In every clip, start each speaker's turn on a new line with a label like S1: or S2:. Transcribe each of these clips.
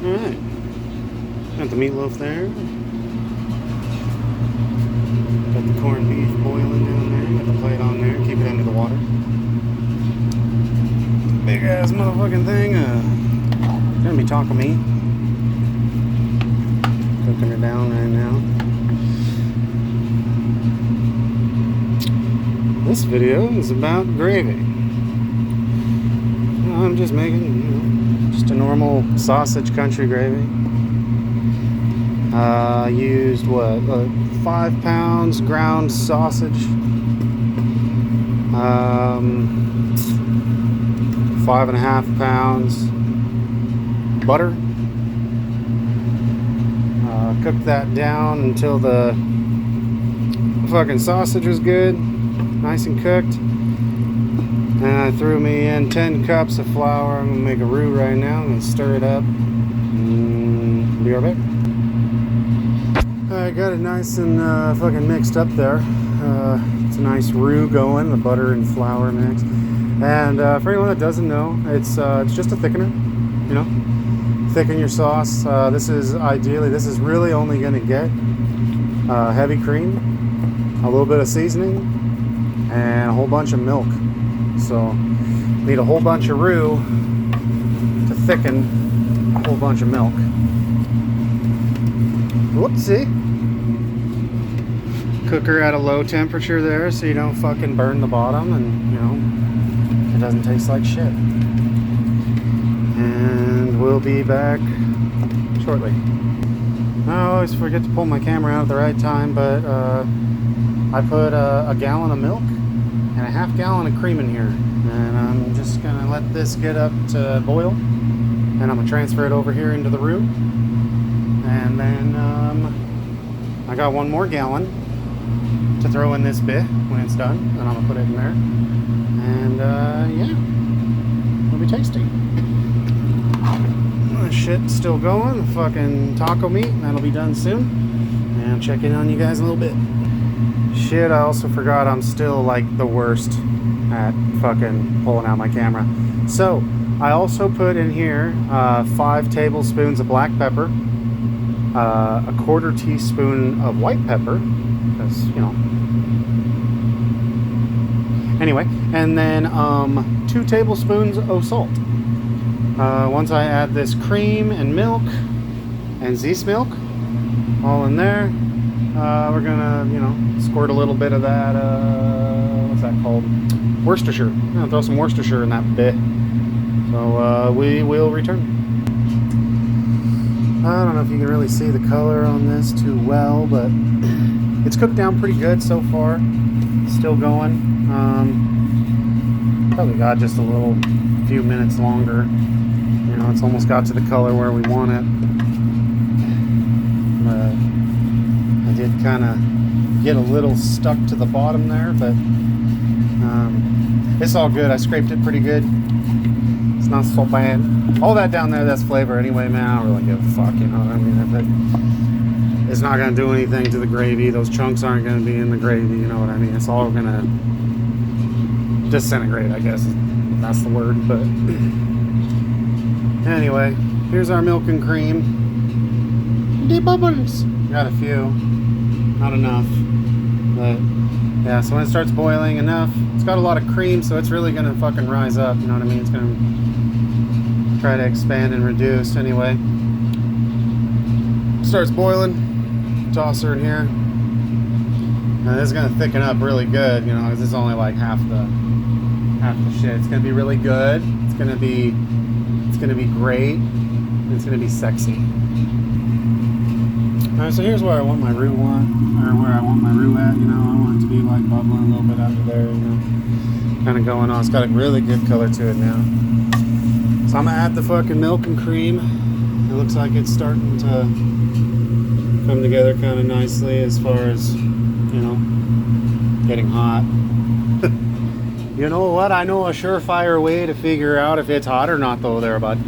S1: Alright. Got the meatloaf there. Got the corned beef boiling down there. Got the plate on there. Keep it under the water. Big ass motherfucking thing. Gonna be taco meat. Cooking her down right now. This video is about gravy. I'm just making, just a normal sausage country gravy. Used what, 5 pounds ground sausage, 5.5 pounds butter. Cooked that down until the fucking sausage was good, nice and cooked. And I threw me in 10 cups of flour. I'm gonna make a roux right now. I'm gonna stir it up. Be right back. I got it nice and fucking mixed up there. It's a nice roux going, the butter and flour mix. And for anyone that doesn't know, it's just a thickener, you know. Thicken your sauce. This is really only gonna get heavy cream, a little bit of seasoning, and a whole bunch of milk. So need a whole bunch of roux to thicken a whole bunch of milk. Whoopsie. Cooker at a low temperature there so you don't fucking burn the bottom and, you know, it doesn't taste like shit. And we'll be back shortly. I always forget to pull my camera out at the right time, but I put a gallon of milk and a half gallon of cream in here. And I'm just gonna let this get up to boil. And I'm gonna transfer it over here into the roux. And then I got 1 more gallon to throw in this bit when it's done. And I'm gonna put it in there. And yeah, it'll be tasty. This shit's still going. Fucking taco meat. That'll be done soon. And I'll check in on you guys in a little bit. Shit, I also forgot I'm still like the worst at fucking pulling out my camera. So, I also put in here 5 tablespoons of black pepper, a 1/4 teaspoon of white pepper, because, you know. Anyway, and then 2 tablespoons of salt. Once I add this cream and milk and Zeus milk all in there, we're gonna, you know, squirt a little bit of that, what's that called? Worcestershire. I'm gonna throw some Worcestershire in that bit. So we will return. I don't know if you can really see the color on this too well, but it's cooked down pretty good so far. Still going. Probably got just a few minutes longer. You know, it's almost got to the color where we want it. But I did kind of get a little stuck to the bottom there, but it's all good. I scraped it pretty good. It's not so bad. All that down there, that's flavor anyway, man. I don't really give a fuck, you know what I mean? It's not going to do anything to the gravy. Those chunks aren't going to be in the gravy, you know what I mean? It's all going to disintegrate, I guess. That's the word, but anyway, here's our milk and cream. The bubbles. Got a few. Not enough. But yeah, so when it starts boiling enough, it's got a lot of cream, so it's really gonna fucking rise up, you know what I mean? It's gonna try to expand and reduce anyway. Starts boiling, toss her in here. And this is gonna thicken up really good, you know, because it's only like half the shit. It's gonna be really good. It's gonna be great. And it's gonna be sexy. Alright, so here's where I want my roux at, you know. I want it to be like bubbling a little bit under there, you know. Kind of going on. It's got a really good color to it now. So I'm gonna add the fucking milk and cream. It looks like it's starting to come together kind of nicely as far as, you know, getting hot. You know what? I know a surefire way to figure out if it's hot or not, though, there, bud.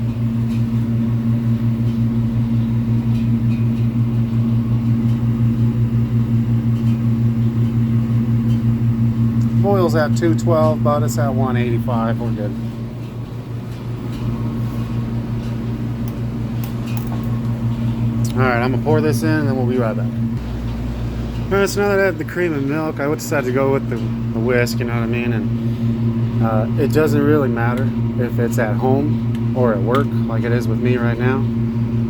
S1: Oil's at 212, but it's at 185. We're good. Alright, I'm gonna pour this in and then we'll be right back. Alright, so now that I have the cream and milk, I would decide to go with the whisk, you know what I mean? And it doesn't really matter if it's at home or at work, like it is with me right now.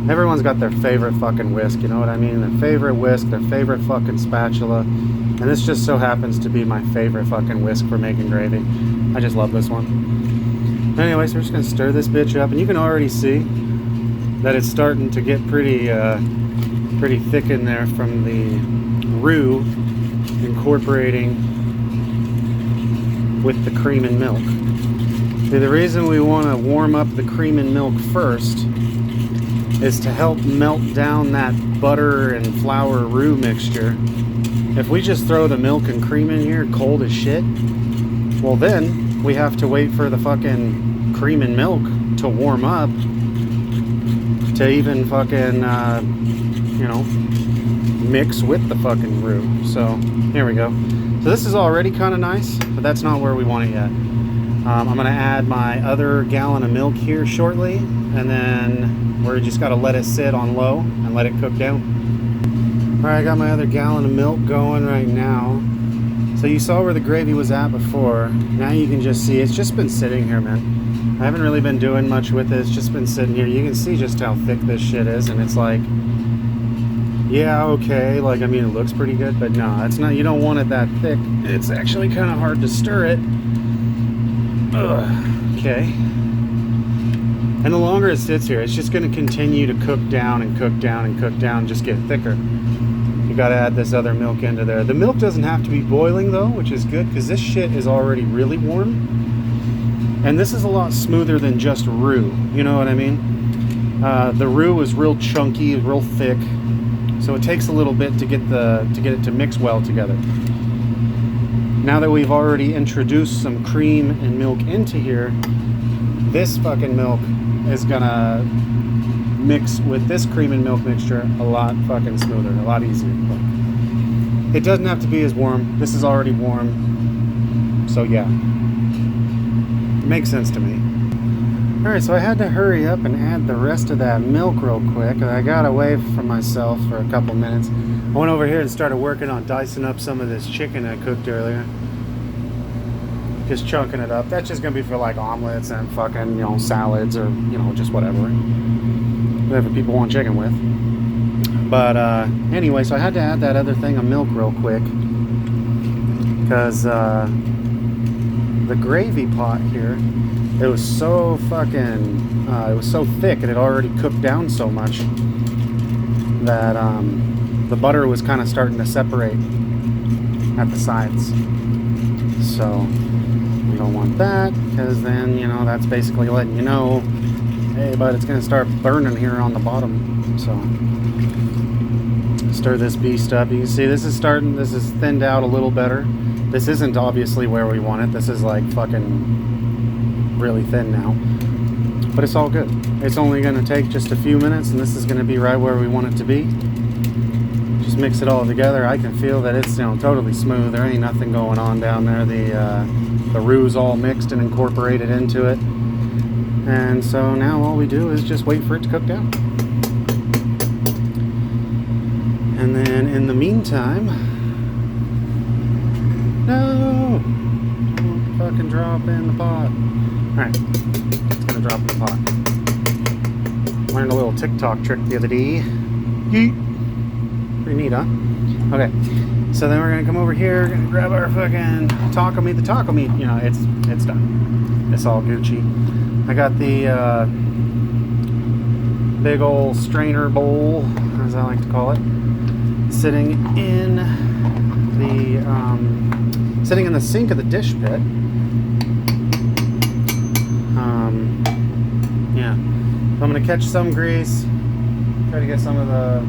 S1: Everyone's got their favorite fucking whisk, you know what I mean? Their favorite whisk, their favorite fucking spatula. And this just so happens to be my favorite fucking whisk for making gravy. I just love this one. Anyways, so we're just gonna stir this bitch up, and you can already see that it's starting to get pretty thick in there from the roux incorporating with the cream and milk. See, the reason we want to warm up the cream and milk first is to help melt down that butter and flour roux mixture. If we just throw the milk and cream in here cold as shit, well then we have to wait for the fucking cream and milk to warm up to even fucking, you know, mix with the fucking roux. So here we go. So this is already kind of nice, but that's not where we want it yet. I'm gonna add my other gallon of milk here shortly, and then we're just gotta let it sit on low and let it cook down. All right, I got my other gallon of milk going right now. So you saw where the gravy was at before. Now you can just see it's just been sitting here, man. I haven't really been doing much with it. It's just been sitting here. You can see just how thick this shit is, and it's like, yeah, okay, like, I mean, it looks pretty good, but no, it's not. You don't want it that thick. It's actually kind of hard to stir it. Ugh. Okay. And the longer it sits here, it's just going to continue to cook down and cook down and cook down, just get thicker. You got to add this other milk into there. The milk doesn't have to be boiling though, which is good because this shit is already really warm. And this is a lot smoother than just roux. You know what I mean? The roux is real chunky, real thick, so it takes a little bit to get it to mix well together. Now that we've already introduced some cream and milk into here, this fucking milk is gonna mix with this cream and milk mixture a lot fucking smoother, a lot easier. It doesn't have to be as warm. This is already warm, so yeah, it makes sense to me. All right, so I had to hurry up and add the rest of that milk real quick. I got away from myself for a couple minutes. I went over here and started working on dicing up some of this chicken I cooked earlier. Just chunking it up. That's just gonna be for like omelets and fucking, you know, salads or, you know, just whatever people want chicken with. But anyway, so I had to add that other thing of milk real quick because the gravy pot here, it was so fucking, it was so thick and it already cooked down so much that the butter was kind of starting to separate at the sides. So we don't want that, because then, you know, that's basically letting you know, hey, but it's going to start burning here on the bottom. So stir this beast up. You can see this is thinned out a little better. This isn't obviously where we want it. This is like fucking really thin now. But it's all good. It's only going to take just a few minutes, and this is going to be right where we want it to be. Just mix it all together. I can feel that it's, you know, totally smooth. There ain't nothing going on down there. The roux's all mixed and incorporated into it. And so now all we do is just wait for it to cook down. And then in the meantime, no, don't fucking drop in the pot. Alright, it's gonna drop in the pot. Learned a little TikTok trick the other day. Yeet. Pretty neat, huh? Okay, so then we're gonna come over here, gonna grab our fucking taco meat. The taco meat, you know, it's done. It's all Gucci. I got the big old strainer bowl, as I like to call it, sitting in the sink of the dish pit. Yeah, so I'm gonna catch some grease, try to get some of the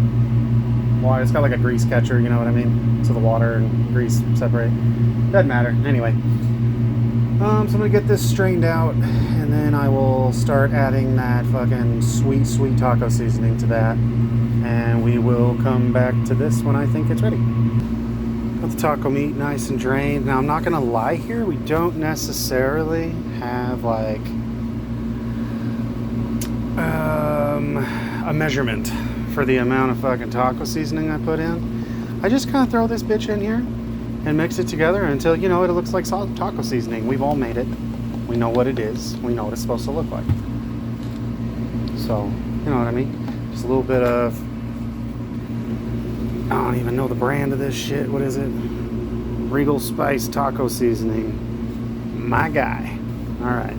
S1: water. It's got like a grease catcher, you know what I mean? So the water and grease separate. Doesn't matter. Anyway, so I'm gonna get this strained out, and then I will start adding that fucking sweet, sweet taco seasoning to that, and we will come back to this when I think it's ready. Got the taco meat nice and drained. Now I'm not gonna lie here, we don't necessarily have like a measurement for the amount of fucking taco seasoning I put in. I just kind of throw this bitch in here and mix it together until, you know, it looks like taco seasoning. We've all made it. We know what it is. We know what it's supposed to look like. So, you know what I mean? Just a little bit of, I don't even know the brand of this shit. What is it? Regal Spice Taco Seasoning. My guy. Alright.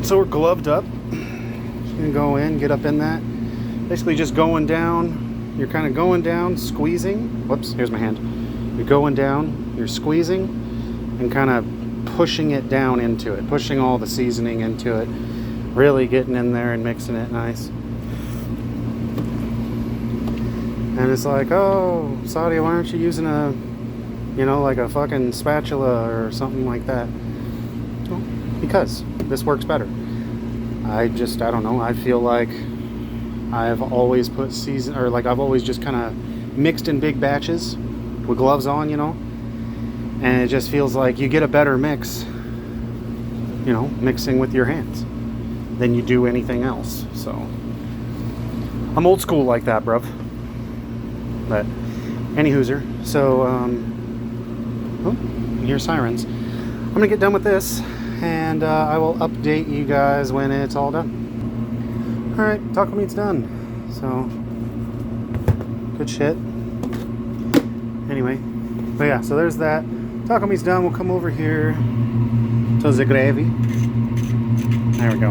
S1: So we're gloved up. Just gonna go in, get up in that. Basically just going down. You're kind of going down, squeezing. Whoops, here's my hand. You're going down, you're squeezing, and kind of pushing it down into it. Pushing all the seasoning into it. Really getting in there and mixing it nice. And it's like, oh, Saudi, why aren't you using a, you know, like a fucking spatula or something like that? Well, because this works better. I don't know, I feel like I've always put I've always just kind of mixed in big batches with gloves on, you know, and it just feels like you get a better mix, you know, mixing with your hands than you do anything else. So I'm old school like that, bruv. But any hooser. So oh, hear sirens. I'm gonna get done with this, and I will update you guys when it's all done. All right, taco meat's done. So good shit. Anyway, but yeah, so there's that. Taco meat's done. We'll come over here to the gravy. There we go.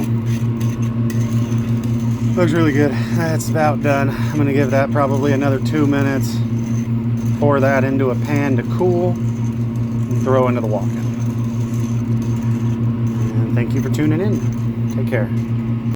S1: Looks really good. That's about done. I'm gonna give that probably another 2 minutes. Pour that into a pan to cool and throw into the walk-in. And thank you for tuning in. Take care.